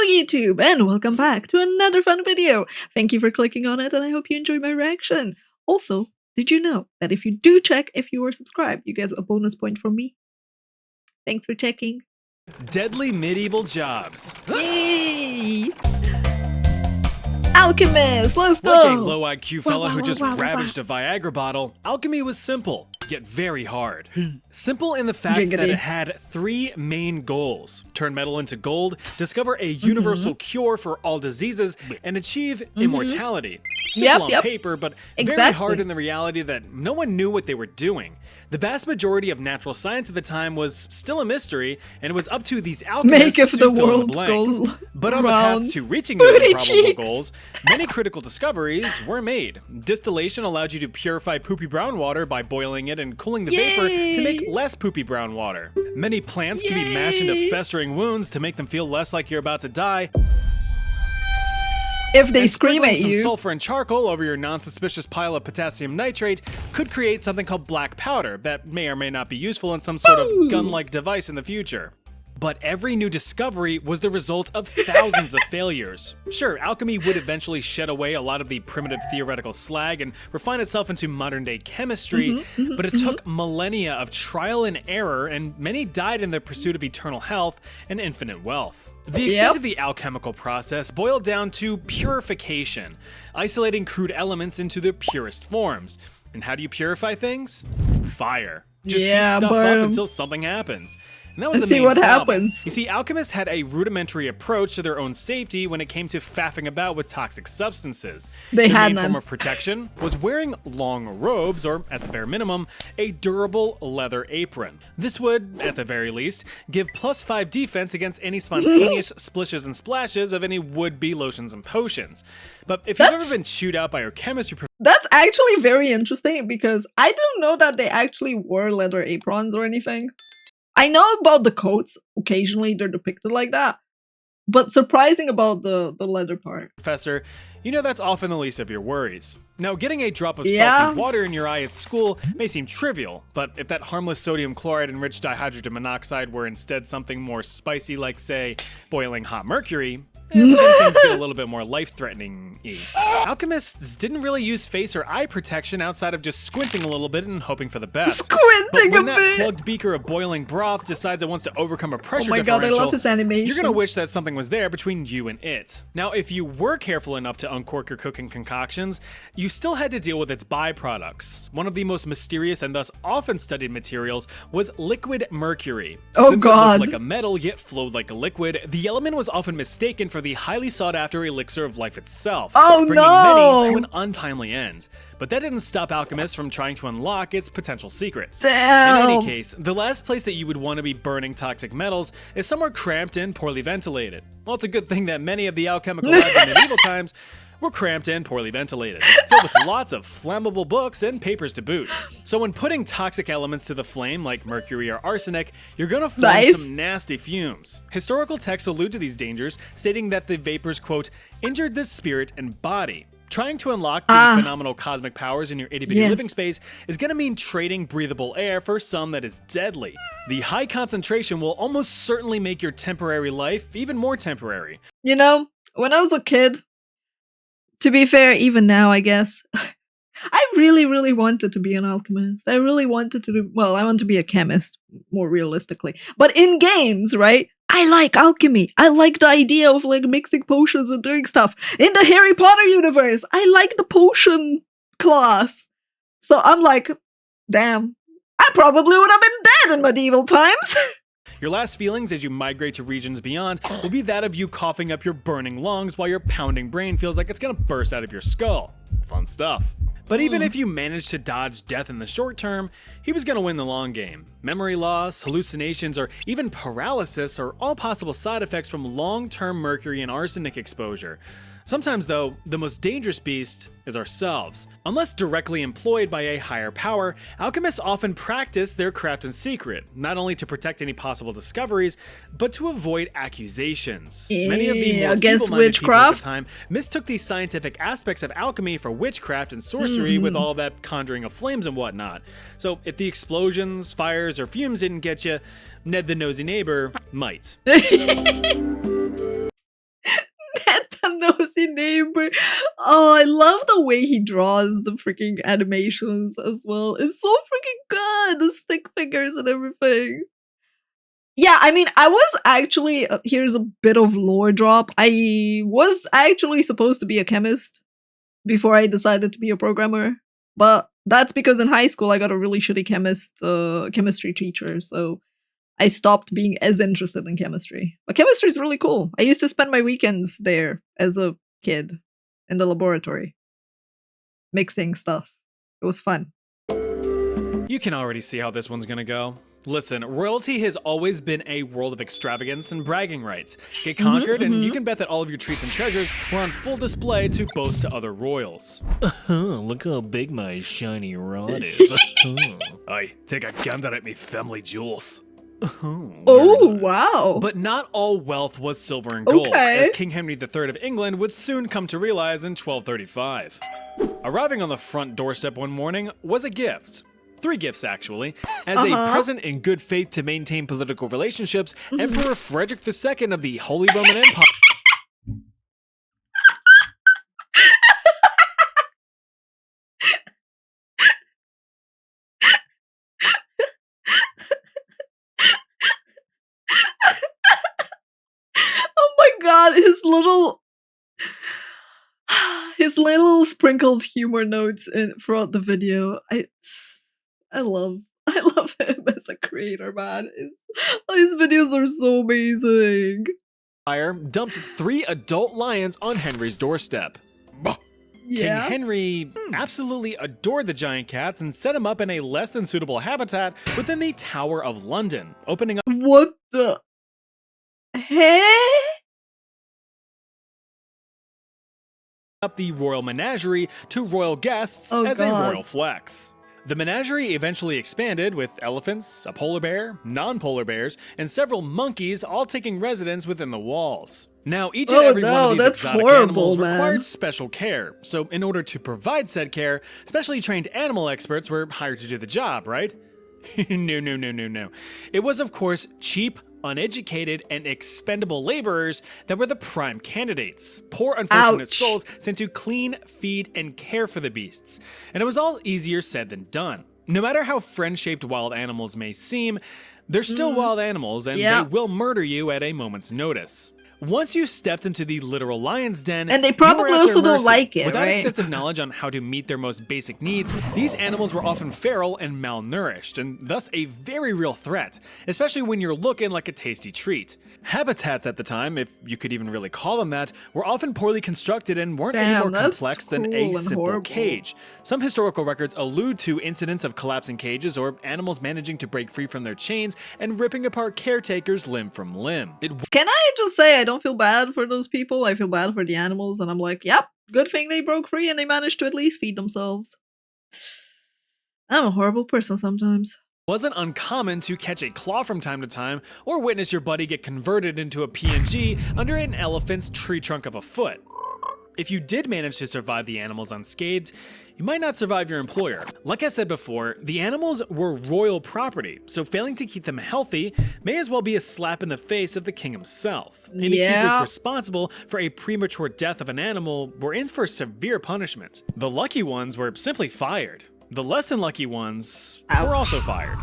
Hello YouTube and welcome back to another fun video. Thank you for clicking on it and I hope you enjoyed my reaction. Also, did you know that if you do check if you are subscribed, you get a bonus point from me? Thanks for checking. Deadly medieval jobs. Yay! Alchemist, let's go! Like a low IQ fella who just ravaged a Viagra bottle, alchemy was simple, yet very hard. Simple in the fact that it had three main goals: turn metal into gold, discover a universal cure for all diseases, and achieve immortality. Simple on paper, but very hard in the reality that no one knew what they were doing. The vast majority of natural science at the time was still a mystery, and it was up to these alchemists to fill in the blanks. But on the path to reaching those improbable goals, many critical discoveries were made. Distillation allowed you to purify poopy brown water by boiling it and cooling the vapor to make less poopy brown water. Many plants could be mashed into festering wounds to make them feel less like you're about to die. If they scream at you. Some sulfur and charcoal over your non-suspicious pile of potassium nitrate could create something called black powder that may or may not be useful in some sort of gun-like device in the future. But every new discovery was the result of thousands of failures. Sure, alchemy would eventually shed away a lot of the primitive theoretical slag and refine itself into modern-day chemistry, but it took millennia of trial and error, and many died in the pursuit of eternal health and infinite wealth. The extent of the alchemical process boiled down to purification, isolating crude elements into their purest forms. And how do you purify things? Fire. Just heat stuff up until something happens. And that was the main problem. You see, alchemists had a rudimentary approach to their own safety when it came to faffing about with toxic substances. Their main form of protection was wearing long robes, or at the bare minimum, a durable leather apron. This would, at the very least, give +5 defense against any spontaneous splishes and splashes of any would-be lotions and potions. But if you've ever been chewed out by your chemistry professor... That's actually very interesting because I didn't know that they actually wore leather aprons or anything. I know about the coats, occasionally they're depicted like that, but surprising about the leather part. Professor, you know that's often the least of your worries. Now, getting a drop of salty water in your eye at school may seem trivial, but if that harmless sodium chloride enriched dihydrogen monoxide were instead something more spicy like, say, boiling hot mercury, then things get a little bit more life-threatening-y. Alchemists didn't really use face or eye protection outside of just squinting a little bit and hoping for the best. But when that plugged beaker of boiling broth decides it wants to overcome a pressure differential, I love this animation. You're gonna wish that something was there between you and it. Now, if you were careful enough to uncork your cooking concoctions, you still had to deal with its byproducts. One of the most mysterious and thus often studied materials was liquid mercury. Since it looked like a metal yet flowed like a liquid, the element was often mistaken for the highly sought-after elixir of life itself, bringing many to an untimely end. But that didn't stop alchemists from trying to unlock its potential secrets. In any case, the last place that you would want to be burning toxic metals is somewhere cramped and poorly ventilated. Well, it's a good thing that many of the alchemical labs in medieval times were cramped and poorly ventilated, filled with lots of flammable books and papers to boot. So when putting toxic elements to the flame, like mercury or arsenic, you're gonna form some nasty fumes. Historical texts allude to these dangers, stating that the vapors, quote, injured the spirit and body. Trying to unlock the phenomenal cosmic powers in your itty-bitty living space is gonna mean trading breathable air for some that is deadly. The high concentration will almost certainly make your temporary life even more temporary. You know, when I was a kid, to be fair, even now, I guess, I really wanted to be an alchemist. I really wanted to do, well, I want to be a chemist, more realistically. But in games, right, I like alchemy. I like the idea of like mixing potions and doing stuff. In the Harry Potter universe, I like the potion class. So I'm like, damn, I probably would have been dead in medieval times. Your last feelings as you migrate to regions beyond will be that of you coughing up your burning lungs while your pounding brain feels like it's gonna burst out of your skull. Fun stuff. But even if you managed to dodge death in the short term, he was gonna win the long game. Memory loss, hallucinations, or even paralysis are all possible side effects from long-term mercury and arsenic exposure. Sometimes, though, the most dangerous beast is ourselves. Unless directly employed by a higher power, alchemists often practice their craft in secret, not only to protect any possible discoveries, but to avoid accusations. Many of the more feeble-minded people at the time mistook the scientific aspects of alchemy for witchcraft and sorcery with all that conjuring of flames and whatnot. So if the explosions, fires, or fumes didn't get you, Ned the nosy neighbor might. Oh, I love the way he draws the freaking animations as well. It's so freaking good. The stick figures and everything. Yeah, I mean, I was actually, here's a bit of lore drop. I was actually supposed to be a chemist before I decided to be a programmer. But that's because in high school I got a really shitty chemistry teacher, so I stopped being as interested in chemistry. But chemistry is really cool. I used to spend my weekends there as a kid in the laboratory, mixing stuff. It was fun. You can already see how this one's gonna go. Listen, royalty has always been a world of extravagance and bragging rights. Get conquered, and you can bet that all of your treats and treasures were on full display to boast to other royals. Look how big my shiny rod is. Aye, take a gander at me family jewels. Oh, wow. But not all wealth was silver and gold, Okay. as King Henry III of England would soon come to realize in 1235. Arriving on the front doorstep one morning was a gift. 3 gifts, actually. As a present in good faith to maintain political relationships, Emperor Frederick II of the Holy Roman Empire. Oh my god, his little sprinkled humor notes throughout the video. I love him as a creator, man. His videos are so amazing. Dumped 3 adult lions on Henry's doorstep. Yeah. King Henry absolutely adored the giant cats and set them up in a less than suitable habitat within the Tower of London, opening What the heck? up the royal menagerie to royal guests as a royal flex. The menagerie eventually expanded with elephants, a polar bear, non-polar bears, and several monkeys all taking residence within the walls. Now, each and every one of these exotic animals required special care, so in order to provide said care, specially trained animal experts were hired to do the job, right? No. It was, of course, cheap, uneducated, and expendable laborers that were the prime candidates. Poor, unfortunate souls sent to clean, feed, and care for the beasts. And it was all easier said than done. No matter how friend-shaped wild animals may seem, they're still wild animals, and they will murder you at a moment's notice. Once you stepped into the literal lion's den, and they probably also don't like it, without right? extensive knowledge on how to meet their most basic needs, these animals were often feral and malnourished, and thus a very real threat, especially when you're looking like a tasty treat. Habitats at the time, if you could even really call them that, were often poorly constructed and weren't any more complex than a simple cage. Some historical records allude to incidents of collapsing cages or animals managing to break free from their chains and ripping apart caretakers limb from limb. Can I just say I don't feel bad for those people? I feel bad for the animals, and I'm like, yep, good thing they broke free and they managed to at least feed themselves. I'm a horrible person sometimes. Wasn't uncommon to catch a claw from time to time or witness your buddy get converted into a PNG under an elephant's tree trunk of a foot. If you did manage to survive the animals unscathed, you might not survive your employer. Like I said before, the animals were royal property, so failing to keep them healthy may as well be a slap in the face of the king himself. Any keepers responsible for a premature death of an animal were in for severe punishment. The lucky ones were simply fired. The less than lucky ones were also fired.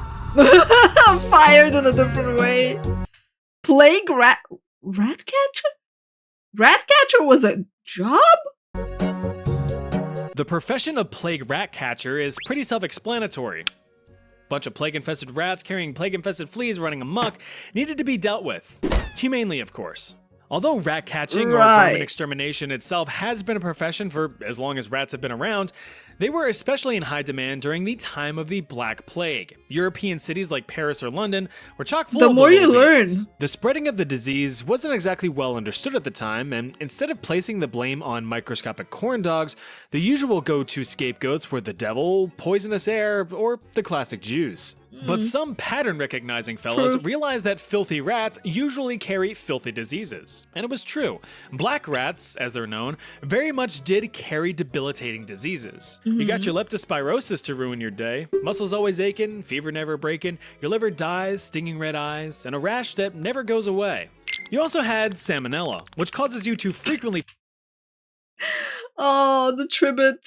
Fired in a different way. Plague ratcatcher? Ratcatcher was a job? The profession of plague rat catcher is pretty self-explanatory. Bunch of plague-infested rats carrying plague-infested fleas running amok needed to be dealt with. Humanely, of course. Although rat catching or vermin extermination itself has been a profession for as long as rats have been around, they were especially in high demand during the time of the Black Plague. European cities like Paris or London were chock full of more you learn. The spreading of the disease wasn't exactly well understood at the time, and instead of placing the blame on microscopic corn dogs, the usual go-to scapegoats were the devil, poisonous air, or the classic Jews. But some pattern-recognizing fellows realized that filthy rats usually carry filthy diseases. And it was true. Black rats, as they're known, very much did carry debilitating diseases. You got your leptospirosis to ruin your day, muscles always aching, fever never breaking, your liver dies, stinging red eyes, and a rash that never goes away. You also had salmonella, which causes you to frequently... Oh, the tribute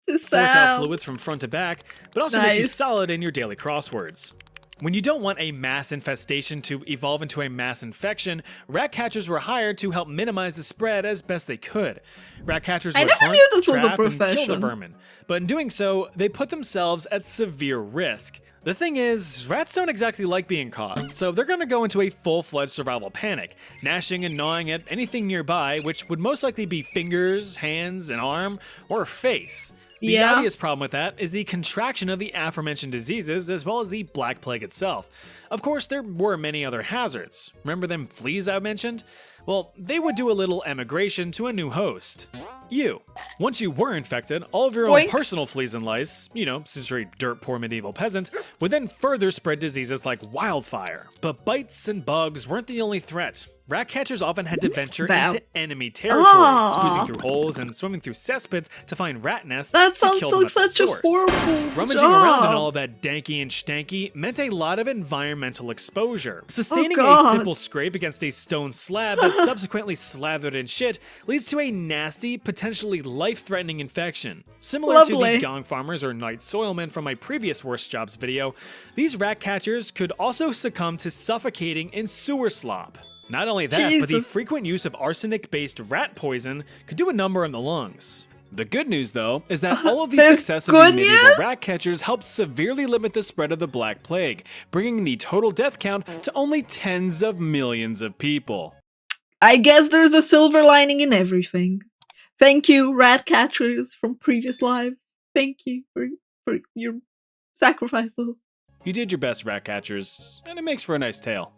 to Force out Sam. fluids from front to back, but also makes you Nice. solid in your daily crosswords. When you don't want a mass infestation to evolve into a mass infection, rat catchers were hired to help minimize the spread as best they could. Rat catchers I would never hunt, knew this was a trap, and kill the profession. vermin, but in doing so, they put themselves at severe risk. The thing is, rats don't exactly like being caught, so they're gonna go into a full-fledged survival panic, gnashing and gnawing at anything nearby, which would most likely be fingers, hands, an arm, or a face. The Yeah. obvious problem with that is the contraction of the aforementioned diseases as well as the Black Plague itself. Of course, there were many other hazards. Remember them fleas I mentioned? Well, they would do a little emigration to a new host. You. Once you were infected, all of your own Boink. personal fleas and lice, since you're a dirt poor medieval peasant, would then further spread diseases like wildfire. But bites and bugs weren't the only threat. Rat catchers often had to venture That- into enemy territory, Ah. squeezing through holes and swimming through cesspits to find rat nests That to sounds kill them like at the such a source. horrible Rummaging job. around in all that danky and stanky meant a lot of environmental exposure. Sustaining a God. simple scrape against a stone slab that's subsequently slathered in shit leads to a nasty, potentially life-threatening infection. Similar to Lovely. the gong farmers or night soilmen from my previous worst jobs video, these rat catchers could also succumb to suffocating in sewer slop. Not only that, but the Jesus. frequent use of arsenic-based rat poison could do a number on the lungs. The good news, though, is that all of the There's success of the good medieval news? rat catchers helped severely limit the spread of the Black Plague, bringing the total death count to only tens of millions of people. I guess there's a silver lining in everything. Thank you, rat catchers from previous lives. Thank you for your sacrifices. You did your best, rat catchers, and it makes for a nice tale.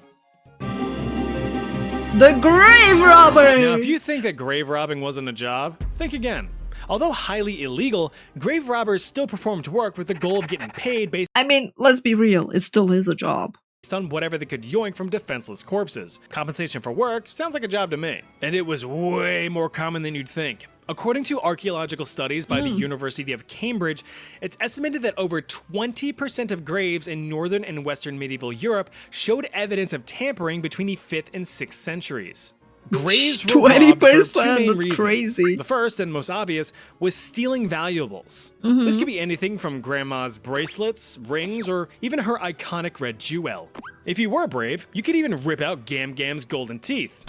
The grave robbers! Now, if you think that grave robbing wasn't a job, think again. Although highly illegal, grave robbers still performed work with the goal of getting paid based I mean, let's be real, it still is a job. on whatever they could yoink from defenseless corpses. Compensation for work sounds like a job to me. And it was way more common than you'd think. According to archaeological studies by the University of Cambridge, it's estimated that over 20% of graves in northern and western medieval Europe showed evidence of tampering between the 5th and 6th centuries. Graves were robbed for 2 20%, main that's reasons. crazy. The first and most obvious was stealing valuables. This could be anything from grandma's bracelets, rings, or even her iconic red jewel. If you were brave, you could even rip out Gam Gam's golden teeth.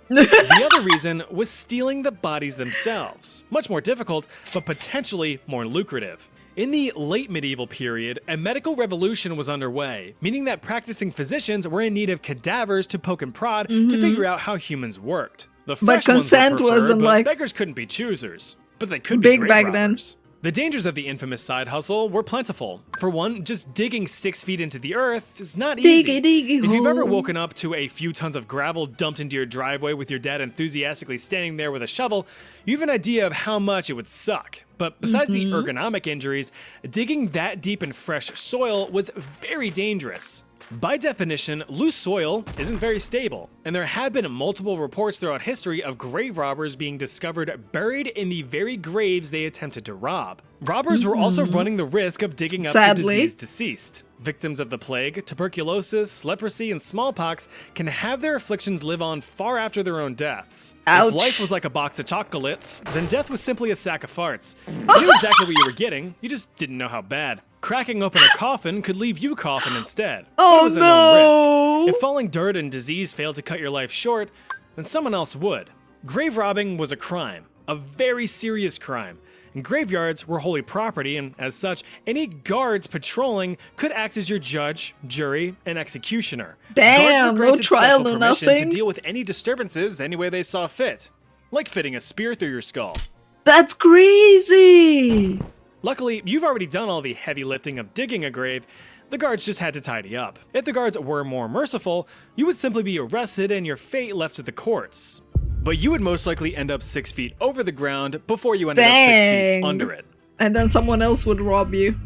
The other reason was stealing the bodies themselves. Much more difficult, but potentially more lucrative. In the late medieval period, a medical revolution was underway, meaning that practicing physicians were in need of cadavers to poke and prod to figure out how humans worked. The fresh ones were consent preferred, wasn't but like beggars couldn't be choosers. But they could be big grave back then. robbers. The dangers of the infamous side hustle were plentiful. For one, just digging 6 feet into the earth is not easy. Diggy If you've ever hole. woken up to a few tons of gravel dumped into your driveway with your dad enthusiastically standing there with a shovel, you have an idea of how much it would suck. But besides the ergonomic injuries, digging that deep in fresh soil was very dangerous. By definition, loose soil isn't very stable, and there have been multiple reports throughout history of grave robbers being discovered buried in the very graves they attempted to rob. Robbers were also running the risk of digging up the Sadly. diseased deceased. Victims of the plague, tuberculosis, leprosy, and smallpox can have their afflictions live on far after their own deaths. Ouch. If life was like a box of chocolates, then death was simply a sack of farts. You knew exactly what you were getting, you just didn't know how bad. Cracking open a coffin could leave you coughing instead. Oh, It was a known no. risk. If falling dirt and disease failed to cut your life short, then someone else would. Grave robbing was a crime, a very serious crime. And graveyards were holy property, and as such, any guards patrolling could act as your judge, jury, and executioner. Damn, Guards were no granted trial, special no permission nothing? to deal with any disturbances any way they saw fit, like fitting a spear through your skull. That's crazy! Luckily, you've already done all the heavy lifting of digging a grave. The guards just had to tidy up. If the guards were more merciful, you would simply be arrested and your fate left to the courts. But you would most likely end up 6 feet over the ground before you ended up 6 Dang. feet under it. And then someone else would rob you.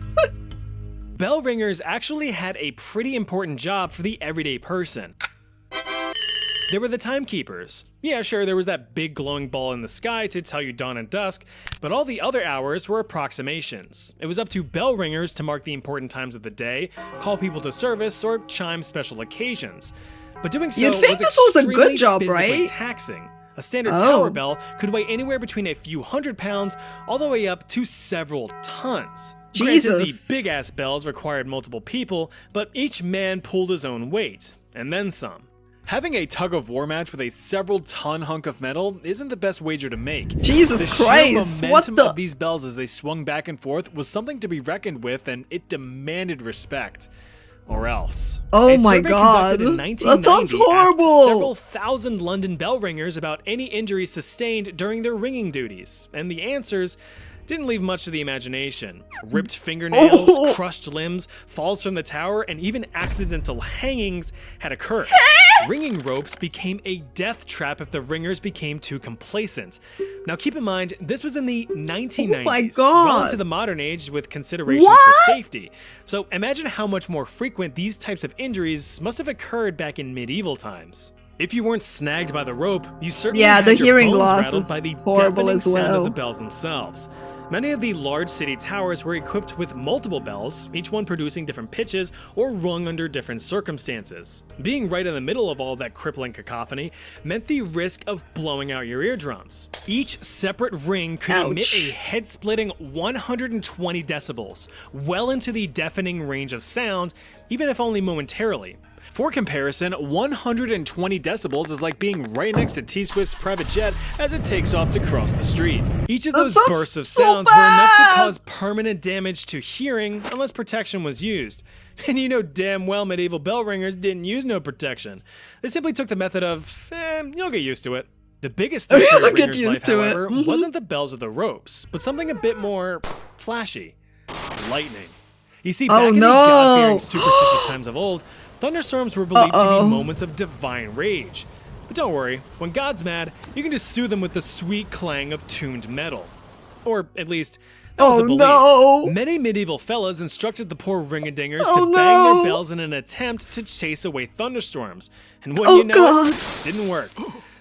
Bell ringers actually had a pretty important job for the everyday person. They were the timekeepers. Yeah, sure, there was that big glowing ball in the sky to tell you dawn and dusk, but all the other hours were approximations. It was up to bell ringers to mark the important times of the day, call people to service, or chime special occasions. But doing so You'd think was this was a good extremely job, physically right? taxing, A standard tower bell could weigh anywhere between a few hundred pounds all the way up to several tons. Jesus. Granted, the big-ass bells required multiple people, but each man pulled his own weight, and then some. Having a tug-of-war match with a several-ton hunk of metal isn't the best wager to make. Jesus Christ, The sheer momentum of these bells as they swung back and forth was something to be reckoned with, and it demanded respect. Or else. Oh my god, that sounds horrible! Several thousand London bell ringers about any injuries sustained during their ringing duties, and the answers didn't leave much to the imagination. Ripped fingernails, crushed limbs, falls from the tower, and even accidental hangings had occurred. Ringing ropes became a death trap if the ringers became too complacent. Now keep in mind, this was in the 1990s, oh my god. well into the modern age with considerations for safety. So imagine how much more frequent these types of injuries must have occurred back in medieval times. If you weren't snagged by the rope, you certainly had the your hearing bones loss rattled is by the horrible deafening as sound of well. the bells themselves. Many of the large city towers were equipped with multiple bells, each one producing different pitches or rung under different circumstances. Being right in the middle of all that crippling cacophony meant the risk of blowing out your eardrums. Each separate ring could emit a head-splitting 120 decibels, well into the deafening range of sound, even if only momentarily. For comparison, 120 decibels is like being right next to T-Swift's private jet as it takes off to cross the street. Each of those bursts of sounds were enough to cause permanent damage to hearing unless protection was used. And you know damn well medieval bell ringers didn't use no protection. They simply took the method of, you'll get used to it. The biggest threat to a ringer's life, however, wasn't the bells or the ropes, but something a bit more flashy. Lightning. You see, back in the God-fearing superstitious times of old, thunderstorms were believed to be moments of divine rage. But don't worry, when God's mad, you can just soothe him with the sweet clang of tuned metal. Or at least, that was the belief. Many medieval fellas instructed the poor ring-a-dingers to bang their bells in an attempt to chase away thunderstorms. And when you know it didn't work.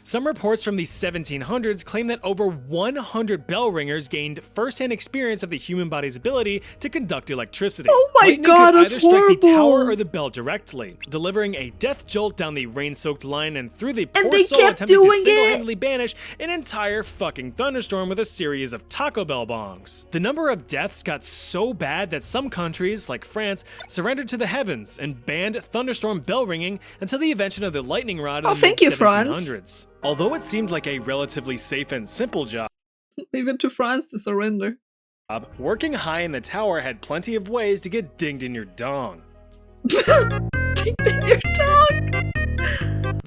Some reports from the 1700s claim that over 100 bell ringers gained first-hand experience of the human body's ability to conduct electricity. Oh my god, that's either strike horrible! the tower or the bell directly, delivering a death jolt down the rain-soaked line and through the poor soul attempting to single-handedly banish an entire fucking thunderstorm with a series of Taco Bell bongs. The number of deaths got so bad that some countries, like France, surrendered to the heavens and banned thunderstorm bell ringing until the invention of the lightning rod in the mid-1700s. Although it seemed like a relatively safe and simple job, leave it to France to surrender. Working high in the tower had plenty of ways to get dinged in your dong. Dinged in your dong?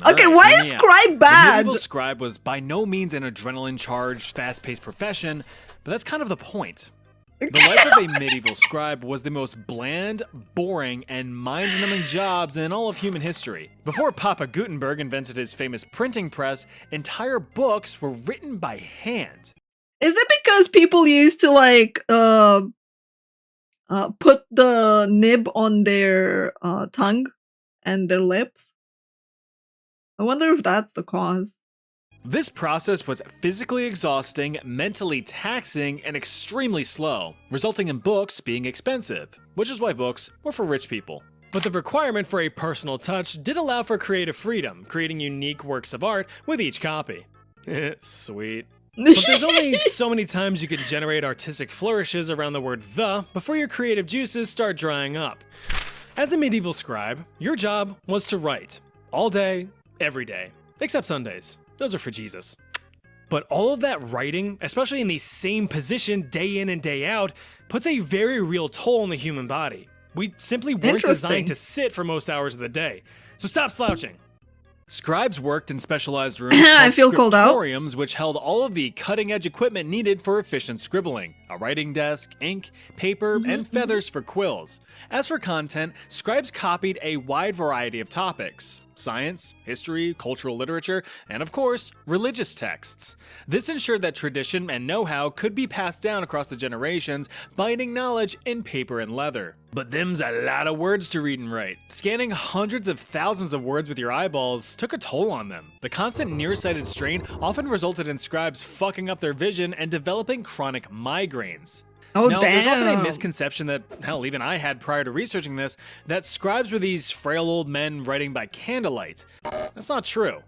Okay, why is Scribe bad? The medieval scribe was by no means an adrenaline-charged, fast-paced profession, but that's kind of the point. The life of a medieval scribe was the most bland, boring, and mind-numbing jobs in all of human history. Before Papa Gutenberg invented his famous printing press, entire books were written by hand. Is it because people used to like put the nib on their tongue and their lips? I wonder if that's the cause. This process was physically exhausting, mentally taxing, and extremely slow, resulting in books being expensive, which is why books were for rich people. But the requirement for a personal touch did allow for creative freedom, creating unique works of art with each copy. Sweet. But there's only so many times you can generate artistic flourishes around the word "the" before your creative juices start drying up. As a medieval scribe, your job was to write. All day, every day. Except Sundays. Those are for Jesus. But all of that writing, especially in the same position day in and day out, puts a very real toll on the human body. We simply weren't designed to sit for most hours of the day. So stop slouching. Scribes worked in specialized rooms called scriptoriums, which held all of the cutting-edge equipment needed for efficient scribbling. A writing desk, ink, paper, and feathers for quills. As for content, scribes copied a wide variety of topics. Science, history, cultural literature, and of course, religious texts. This ensured that tradition and know-how could be passed down across the generations, binding knowledge in paper and leather. But them's a lot of words to read and write. Scanning hundreds of thousands of words with your eyeballs took a toll on them. The constant nearsighted strain often resulted in scribes fucking up their vision and developing chronic migraines. Oh, now, damn. There's often a misconception that, hell, even I had prior to researching this, that scribes were these frail old men writing by candlelight. That's not true.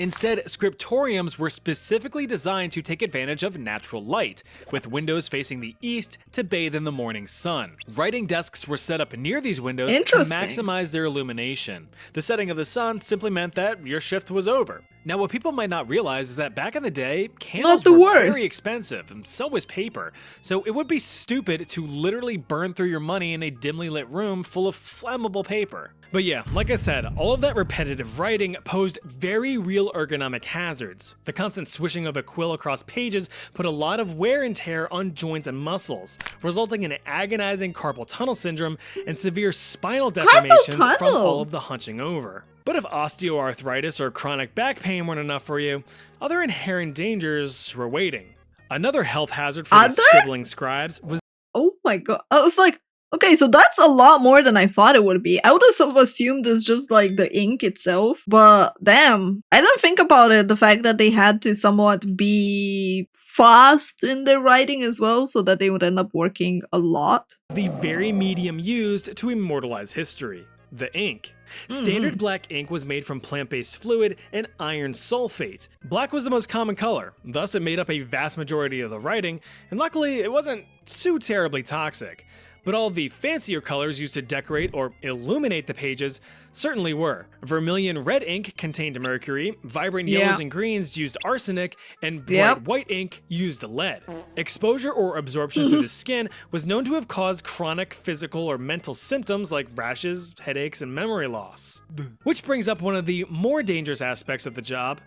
Instead, scriptoriums were specifically designed to take advantage of natural light, with windows facing the east to bathe in the morning sun. Writing desks were set up near these windows to Interesting. maximize their illumination. The setting of the sun simply meant that your shift was over. Now, what people might not realize is that back in the day, candles the were worst. very expensive, and so was paper. So it would be stupid to literally burn through your money in a dimly lit room full of flammable paper. But yeah, like I said, all of that repetitive writing posed very real ergonomic hazards. The constant swishing of a quill across pages put a lot of wear and tear on joints and muscles, resulting in agonizing carpal tunnel syndrome and severe spinal deformations from all of the hunching over. But if osteoarthritis or chronic back pain weren't enough for you, other inherent dangers were waiting. Another health hazard for the scribbling scribes was— oh my god, I was like, okay, so that's a lot more than I thought it would be. I would have assumed it's just like the ink itself, but damn, I didn't think about it, the fact that they had to somewhat be fast in their writing as well, so that they would end up working a lot. the very medium used to immortalize history. The ink. Standard black ink was made from plant-based fluid and iron sulfate. Black was the most common color, thus it made up a vast majority of the writing, and luckily it wasn't too terribly toxic. But all of the fancier colors used to decorate or illuminate the pages certainly were. Vermilion red ink contained mercury, vibrant yellows and greens used arsenic, and bright white ink used lead. Exposure or absorption through the skin was known to have caused chronic physical or mental symptoms like rashes, headaches, and memory loss. Which brings up one of the more dangerous aspects of the job.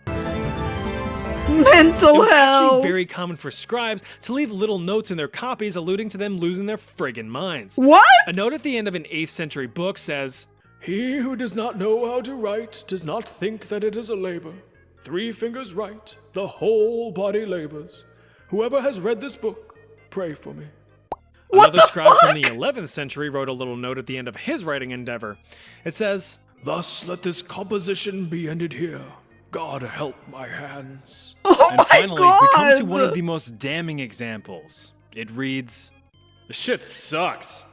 Mental It was actually health. very common for scribes to leave little notes in their copies alluding to them losing their friggin' minds. What? A note at the end of an 8th century book says, "He who does not know how to write does not think that it is a labor. 3 fingers write, the whole body labors. Whoever has read this book, pray for me." Another scribe from the 11th century wrote a little note at the end of his writing endeavor. It says, "Thus let this composition be ended here. God help my hands." Oh And my finally, god! we come to one of the most damning examples. It reads, "The shit sucks."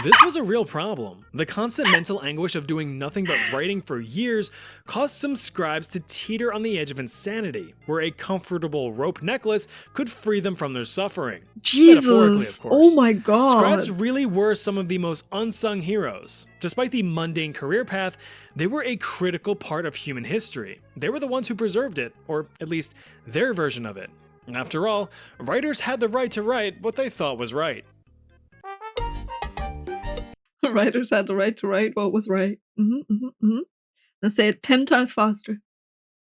This was a real problem. The constant mental anguish of doing nothing but writing for years caused some scribes to teeter on the edge of insanity, where a comfortable rope necklace could free them from their suffering. Metaphorically, Jesus! of course. Oh my god! Scribes really were some of the most unsung heroes. Despite the mundane career path, they were a critical part of human history. They were the ones who preserved it, or at least their version of it. After all, writers had the right to write what they thought was right. Writers had the right to write what was right. Now say it 10 times faster.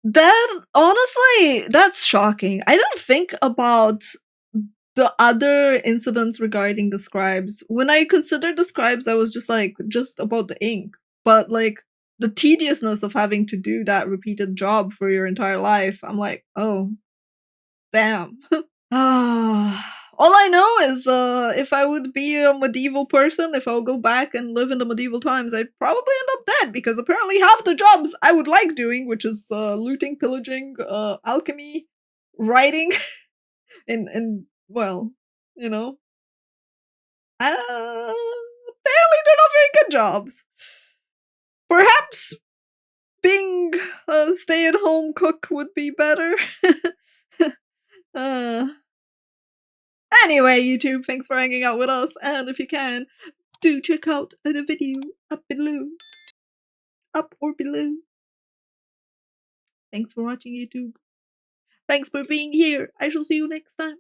That, honestly, that's shocking. I didn't think about the other incidents regarding the scribes. When I considered the scribes, I was just about the ink. But like, the tediousness of having to do that repeated job for your entire life, I'm like, oh, damn. All I know is, if I would be a medieval person, if I would go back and live in the medieval times, I'd probably end up dead, because apparently half the jobs I would like doing, which is looting, pillaging, alchemy, writing, and well, you know, apparently they're not very good jobs. Perhaps being a stay-at-home cook would be better. Anyway, YouTube, thanks for hanging out with us, and if you can, do check out the video up below. Up or below. Thanks for watching, YouTube. Thanks for being here. I shall see you next time.